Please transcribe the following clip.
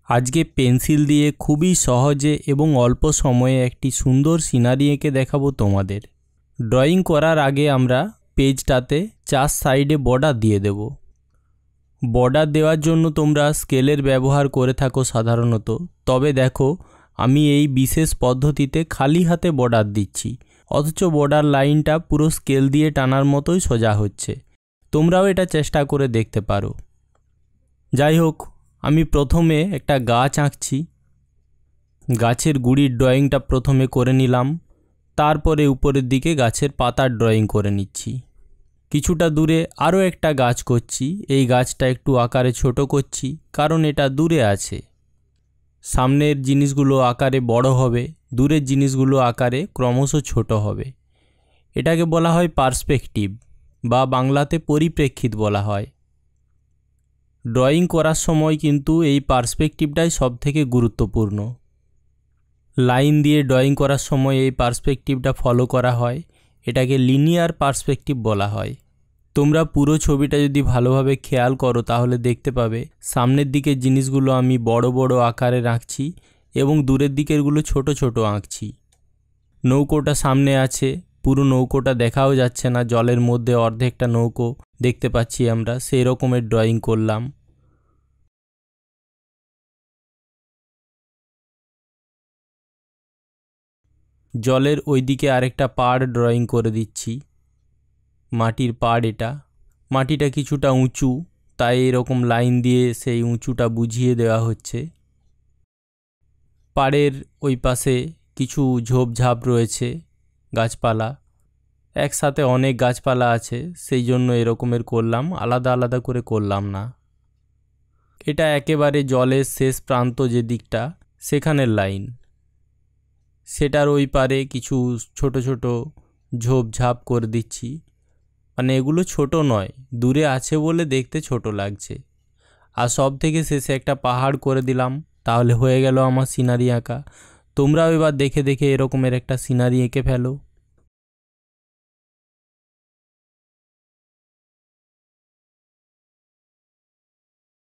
আজকে পেন্সিল দিয়ে খুবই সহজে এবং অল্প সময়ে একটি সুন্দর সিনারি এঁকে দেখাবো তোমাদের। ড্রয়িং করার আগে আমরা পেজটাতে 4 সাইডে বর্ডার দিয়ে দেব। বর্ডার দেওয়ার জন্য তোমরা স্কেলের ব্যবহার করে থাকো সাধারণত, তবে দেখো আমি এই বিশেষ পদ্ধতিতে খালি হাতে বর্ডার দিচ্ছি, অথচ বর্ডার লাইনটা পুরো স্কেল দিয়ে টানার মতোই সোজা হচ্ছে। তোমরাও এটা চেষ্টা করে দেখতে পারো। যাই হোক, আমি প্রথমে একটা গাছ আঁকছি। গাছের গুড়ির ড্রয়িংটা প্রথমে করে নিলাম, তারপরে উপরের দিকে গাছের পাতার ড্রয়িং করে নিচ্ছি। কিছুটা দূরে আরও একটা গাছ করছি। এই গাছটা একটু আকারে ছোট করছি, কারণ এটা দূরে আছে। সামনের জিনিসগুলো আকারে বড় হবে, দূরের জিনিসগুলো আকারে ক্রমশ ছোট হবে। এটাকে বলা হয় পার্সপেক্টিভ, বা বাংলাতে পরিপ্রেক্ষিত বলা হয়। ড্রয়িং করার সময় কিন্তু এই পার্সপেক্টিভটাই সবথেকে গুরুত্বপূর্ণ। লাইন দিয়ে ড্রয়িং করার সময় এই পার্সপেক্টিভটা ফলো করা হয়। এটাকে লিনিয়ার পার্সপেক্টিভ বলা হয়। তোমরা পুরো ছবিটা যদি ভালোভাবে খেয়াল করো তাহলে দেখতে পাবে সামনের দিকের জিনিসগুলো আমি বড় বড় আকারে রাখছি এবং দূরের দিকেরগুলো ছোট ছোট আঁকছি। নৌকোটা সামনে আছে, পুরো নৌকোটা দেখাও যাচ্ছে না, জলের মধ্যে অর্ধেকটা নৌকো দেখতে পাচ্ছি আমরা, সেই রকমের ড্রয়িং করলাম। জলের ওই দিকে আরেকটা পাড় ড্রয়িং করে দিচ্ছি, মাটির পাড়। এটা মাটিটা কিছুটা উঁচু, তাই এরকম লাইন দিয়ে সেই উঁচুটা বুঝিয়ে দেওয়া হচ্ছে। পাড়ের ওই পাশে কিছু ঝোপঝাপ রয়েছে, গাছপালা, একসাথে অনেক গাছপালা আছে, সেই জন্য এরকমের করলাম, আলাদা আলাদা করে করলাম না। এটা একেবারে জলের শেষ প্রান্ত যে দিকটা, সেখানের লাইন। সেটার ওই পারে কিছু ছোট ছোট ঝোপঝাপ করে দিচ্ছি। মানে এগুলো ছোট নয়, দূরে আছে বলে দেখতে ছোট লাগছে। আর সব থেকে শেষে একটা পাহাড় করে দিলাম, তাহলে হয়ে গেল আমার সিনারি আঁকা। তোমরাও এবার দেখে দেখে এরকমের একটা সিনারি এঁকে ফেলো।